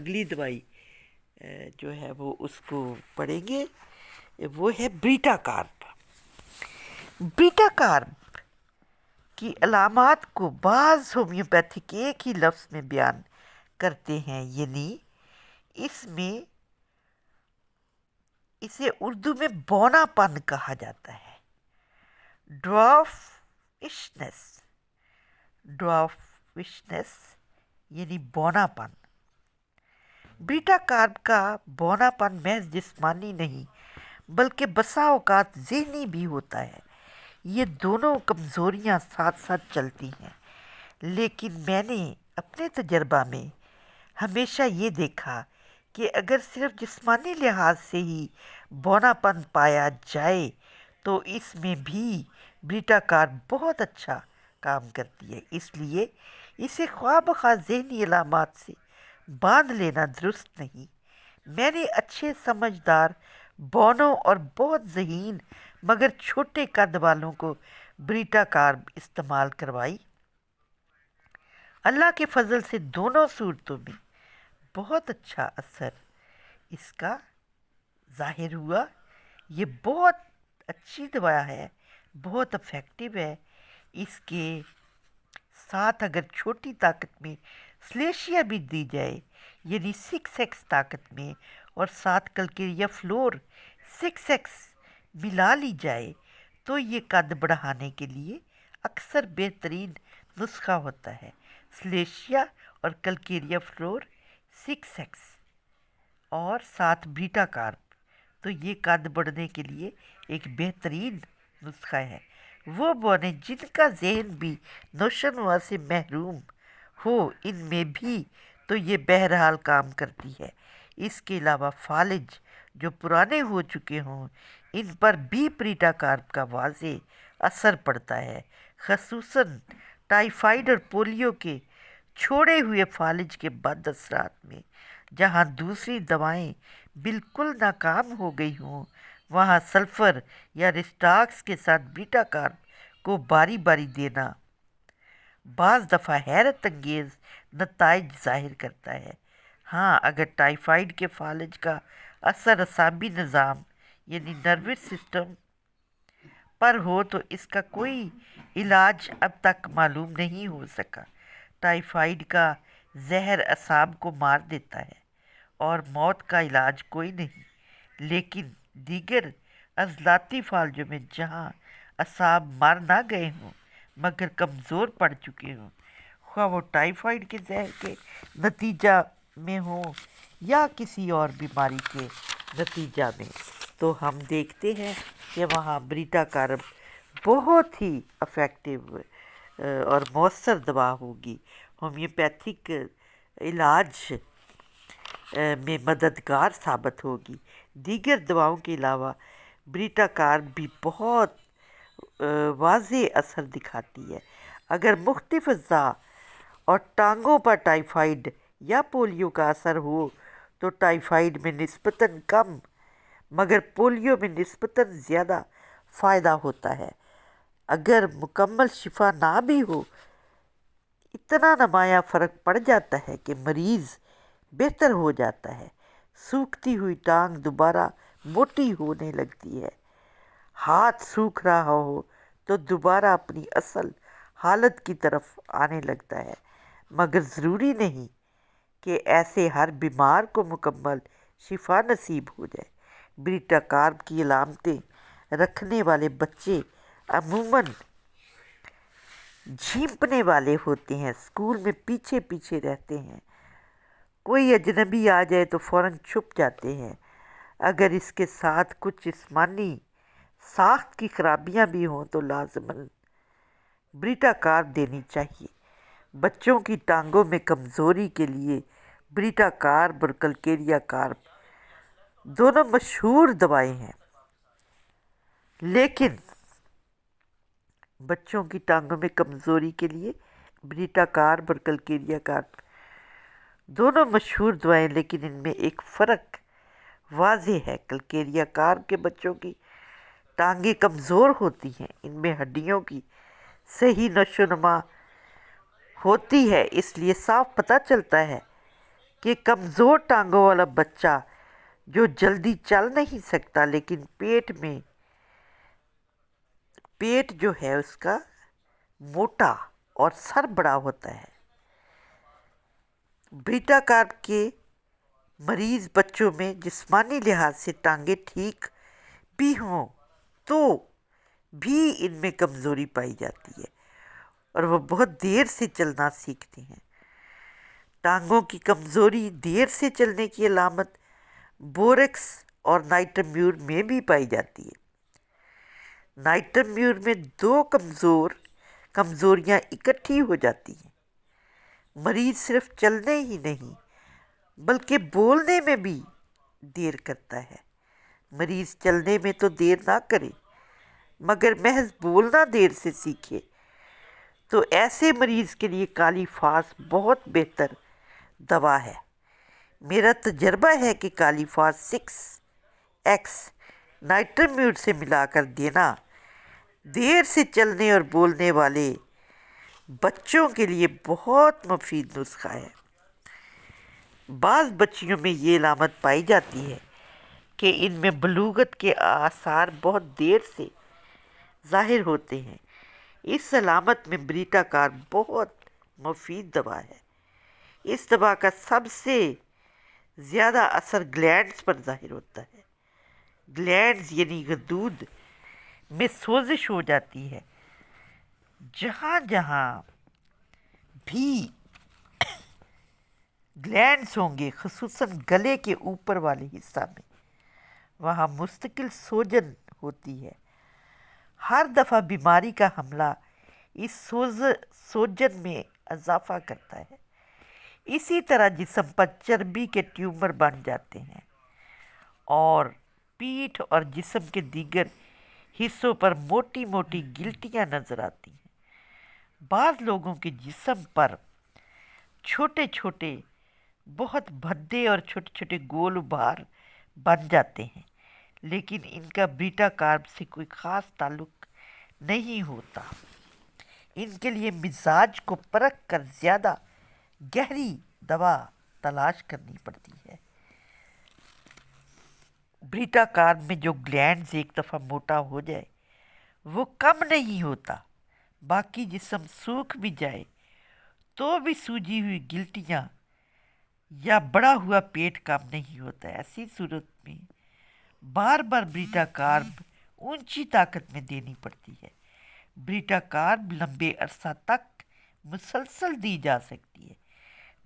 اگلی دوائی جو ہے وہ اس کو پڑھیں گے، وہ ہے بیٹا کارب۔ بیٹا کارب کی علامات کو بعض ہومیوپیتھک ایک ہی لفظ میں بیان کرتے ہیں، یعنی اسے اردو میں بونا پن کہا جاتا ہے۔ ڈوارفشنس یعنی بونا پن۔ بیٹا کارب کا بونا پن محض جسمانی نہیں بلکہ بسا اوقات ذہنی بھی ہوتا ہے۔ یہ دونوں کمزوریاں ساتھ ساتھ چلتی ہیں، لیکن میں نے اپنے تجربہ میں ہمیشہ یہ دیکھا کہ اگر صرف جسمانی لحاظ سے ہی بونا پن پایا جائے تو اس میں بھی بیٹا کارب بہت اچھا کام کرتی ہے۔ اس لیے اسے خواہ بخواہ ذہنی علامات سے باندھ لینا درست نہیں۔ میں نے اچھے سمجھدار بونوں اور بہت ذہین مگر چھوٹے قد والوں کو بیٹا کارب استعمال کروائی۔ اللہ کے فضل سے دونوں صورتوں میں بہت اچھا اثر اس کا ظاہر ہوا۔ یہ بہت اچھی دوا ہے، بہت افیکٹو ہے۔ اس کے ساتھ اگر چھوٹی طاقت میں سلیشیا بھی دی جائے، یعنی 6x طاقت میں، اور ساتھ کلکیریا فلور 6x ملا لی جائے تو یہ قد بڑھانے کے لیے اکثر بہترین نسخہ ہوتا ہے۔ سلیشیا اور کلکیریا فلور 6x اور ساتھ بیٹا کارب، تو یہ قد بڑھنے کے لیے ایک بہترین نسخہ ہے۔ وہ بونے جن کا ذہن بھی نوشنما سے محروم ہو، ان میں بھی تو یہ بہرحال کام کرتی ہے۔ اس کے علاوہ فالج جو پرانے ہو چکے ہوں، ان پر بھی بیٹا کارب کا واضح اثر پڑتا ہے، خصوصاً ٹائیفائیڈ اور پولیو کے چھوڑے ہوئے فالج کے بد اثرات میں۔ جہاں دوسری دوائیں بالکل ناکام ہو گئی ہوں، وہاں سلفر یا ریسٹاکس کے ساتھ بیٹا کارب کو باری باری دینا بعض دفعہ حیرت انگیز نتائج ظاہر کرتا ہے۔ ہاں، اگر ٹائیفائیڈ کے فالج کا اثر اعصابی نظام یعنی نروس سسٹم پر ہو تو اس کا کوئی علاج اب تک معلوم نہیں ہو سکا۔ ٹائیفائیڈ کا زہر اعصاب کو مار دیتا ہے اور موت کا علاج کوئی نہیں، لیکن دیگر عضلاتی فالجوں میں جہاں اعصاب مر نہ گئے ہوں مگر کمزور پڑ چکے ہوں، خواہ وہ ٹائیفائیڈ کے زہر کے نتیجہ میں ہوں یا کسی اور بیماری کے نتیجہ میں، تو ہم دیکھتے ہیں کہ وہاں بیٹا کارب بہت ہی افیکٹو اور مؤثر دوا ہوگی، ہومیوپیتھک علاج میں مددگار ثابت ہوگی۔ دیگر دواؤں کے علاوہ بیٹا کارب بھی بہت واضح اثر دکھاتی ہے۔ اگر مختلف اعضاء اور ٹانگوں پر ٹائیفائیڈ یا پولیو کا اثر ہو تو ٹائیفائیڈ میں نسبتاً کم مگر پولیو میں نسبتاً زیادہ فائدہ ہوتا ہے۔ اگر مکمل شفا نہ بھی ہو، اتنا نمایاں فرق پڑ جاتا ہے کہ مریض بہتر ہو جاتا ہے۔ سوکھتی ہوئی ٹانگ دوبارہ موٹی ہونے لگتی ہے، ہاتھ سوکھ رہا ہو تو دوبارہ اپنی اصل حالت کی طرف آنے لگتا ہے، مگر ضروری نہیں کہ ایسے ہر بیمار کو مکمل شفا نصیب ہو جائے۔ بیٹا کارب کی علامتیں رکھنے والے بچے عموماً جھیمپنے والے ہوتے ہیں، اسکول میں پیچھے پیچھے رہتے ہیں، کوئی اجنبی آ جائے تو فوراً چھپ جاتے ہیں۔ اگر اس کے ساتھ کچھ جسمانی ساخت کی خرابیاں بھی ہوں تو لازماً بیٹا کارب دینی چاہیے۔ بچوں کی ٹانگوں میں کمزوری کے لیے بیٹا کارب اور کلکیریا کارب دونوں مشہور دوائیں ہیں، لیکن بچوں کی ٹانگوں میں کمزوری کے لیے بیٹا کارب اور کلکیریا کارب دونوں مشہور دوائیں، لیکن ان میں ایک فرق واضح ہے۔ کلکیریا کارب کے بچوں کی ٹانگیں کمزور ہوتی ہیں، ان میں ہڈیوں کی صحیح نشو و نما ہوتی ہے، اس لیے صاف پتہ چلتا ہے کہ کمزور ٹانگوں والا بچہ جو جلدی چل نہیں سکتا لیکن پیٹ جو ہے اس کا موٹا اور سر بڑا ہوتا ہے، بیٹا کارپ کے مریض بچوں میں جسمانی لحاظ سے ٹانگیں ٹھیک بھی ہوں تو بھی ان میں کمزوری پائی جاتی ہے اور وہ بہت دیر سے چلنا سیکھتے ہیں۔ ٹانگوں کی کمزوری دیر سے چلنے کی علامت بورکس اور نائٹر میں بھی پائی جاتی ہے۔ نائٹر میں دو کمزوریاں اکٹھی ہو جاتی ہیں۔ مریض صرف چلنے ہی نہیں بلکہ بولنے میں بھی دیر کرتا ہے۔ مریض چلنے میں تو دیر نہ کرے مگر محض بولنا دیر سے سیکھے تو ایسے مریض کے لیے کالی فاس بہت بہتر دوا ہے۔ میرا تجربہ ہے کہ کالی فاس 6X نائٹر سے ملا کر دینا دیر سے چلنے اور بولنے والے بچوں کے لیے بہت مفید نسخہ ہے۔ بعض بچیوں میں یہ علامت پائی جاتی ہے کہ ان میں بلوغت کے آثار بہت دیر سے ظاہر ہوتے ہیں۔ اس علامت میں بریٹا کارپ بہت مفید دوا ہے۔ اس دوا کا سب سے زیادہ اثر گلینڈز پر ظاہر ہوتا ہے۔ گلینڈز یعنی غدود میں سوزش ہو جاتی ہے۔ جہاں جہاں بھی گلینڈز ہوں گے، خصوصاً گلے کے اوپر والے حصہ میں، وہاں مستقل سوجن ہوتی ہے۔ ہر دفعہ بیماری کا حملہ اس سوجن میں اضافہ کرتا ہے۔ اسی طرح جسم پر چربی کے ٹیومر بن جاتے ہیں اور پیٹھ اور جسم کے دیگر حصوں پر موٹی موٹی گلٹیاں نظر آتی ہیں۔ بعض لوگوں کے جسم پر چھوٹے چھوٹے بہت بھدے اور چھوٹے چھوٹے گول ابھار بن جاتے ہیں، لیکن ان کا بیٹا کارپ سے کوئی خاص تعلق نہیں ہوتا۔ ان کے لیے مزاج کو پرکھ کر زیادہ گہری دوا تلاش کرنی پڑتی ہے۔ بیٹا کارپ میں جو گلینڈز ایک دفعہ موٹا ہو جائے وہ کم نہیں ہوتا، باقی جسم سوکھ بھی جائے تو بھی سوجی ہوئی گلٹیاں یا بڑا ہوا پیٹ کم نہیں ہوتا۔ ایسی صورت میں بار بار بیٹا کارپ اونچی طاقت میں دینی پڑتی ہے۔ بیٹا کارپ لمبے عرصہ تک مسلسل دی جا سکتی ہے۔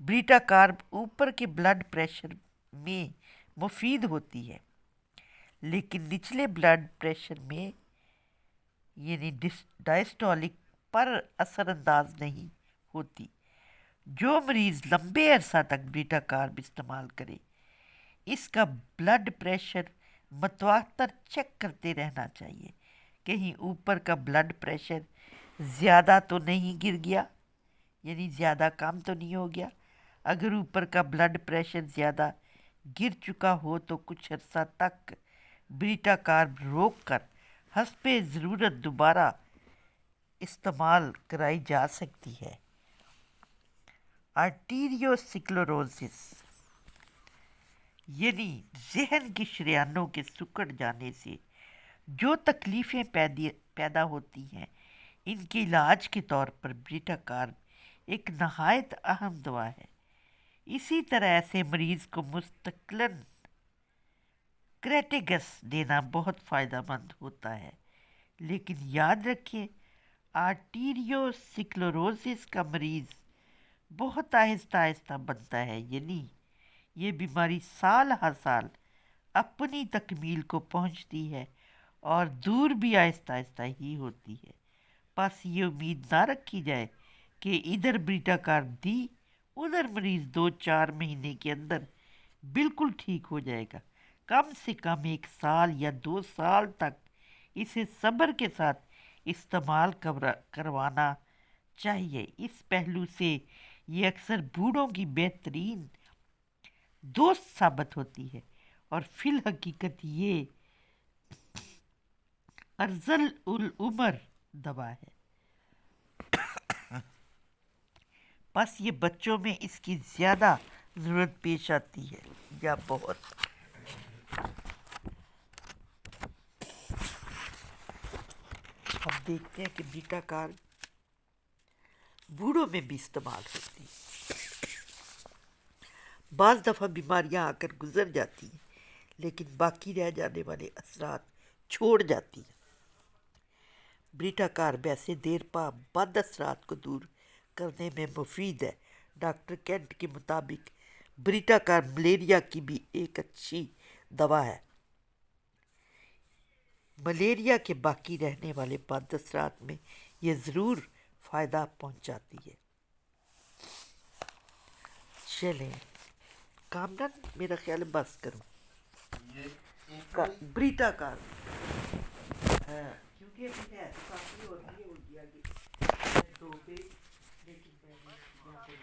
بیٹا کارپ اوپر کے بلڈ پریشر میں مفید ہوتی ہے لیکن نچلے بلڈ پریشر میں یعنی ڈائسٹولک پر اثر انداز نہیں ہوتی۔ جو مریض لمبے عرصہ تک بیٹا کارپ استعمال کرے اس کا بلڈ پریشر متواتر چیک کرتے رہنا چاہیے، کہیں اوپر کا بلڈ پریشر زیادہ تو نہیں گر گیا، یعنی زیادہ کم تو نہیں ہو گیا۔ اگر اوپر کا بلڈ پریشر زیادہ گر چکا ہو تو کچھ عرصہ تک بیٹا کارپ روک کر حسب ضرورت دوبارہ استعمال کرائی جا سکتی ہے۔ آرٹیریوسکلروسس یعنی ذہن کی شریانوں کے سکڑ جانے سے جو تکلیفیں پیدا ہوتی ہیں، ان کے علاج کے طور پر بیٹا کارپ ایک نہایت اہم دوا ہے۔ اسی طرح ایسے مریض کو مستقلاً کریٹیگس دینا بہت فائدہ مند ہوتا ہے، لیکن یاد رکھیں آرٹیریوسکلروسس کا مریض بہت آہستہ آہستہ بنتا ہے، یعنی یہ بیماری سال ہر سال اپنی تکمیل کو پہنچتی ہے اور دور بھی آہستہ آہستہ ہی ہوتی ہے۔ بس یہ امید نہ رکھی جائے کہ ادھر بیٹا کارپ دی ادھر مریض 2-4 مہینے کے اندر بالکل ٹھیک ہو جائے گا۔ کم سے کم 1 سال یا 2 سال تک اسے صبر کے ساتھ استعمال کروانا چاہیے۔ اس پہلو سے یہ اکثر بوڑھوں کی بہترین دوست ثابت ہوتی ہے اور فی الحقیقت یہ ارذل العمر دوا ہے۔ بس یہ بچوں میں اس کی زیادہ ضرورت پیش آتی ہے یا بہت. ہم دیکھتے ہیں کہ بیٹا کار بوڑھوں میں بھی استعمال ہوتی ہے. بعض دفعہ بیماریاں آ کر گزر جاتی ہیں لیکن باقی رہ جانے والے اثرات چھوڑ جاتی ہیں. بریٹا کار ویسے دیر پا بد اثرات کو دور کرنے میں مفید ہے. ڈاکٹر کینٹ کے مطابق بریٹا کار ملیریا کی بھی ایک اچھی دوا ہے. ملیریا کے باقی رہنے والے بد اثرات میں یہ ضرور فائدہ پہنچاتی ہے. چلیں کامران میرا خیال ہے بس کروں بریٹا کار کیونکہ ابھی ہے تو کافی اور بھی ہو گیا دو پیج لیکن میں نے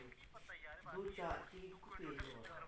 دو چار تین کو پیج اور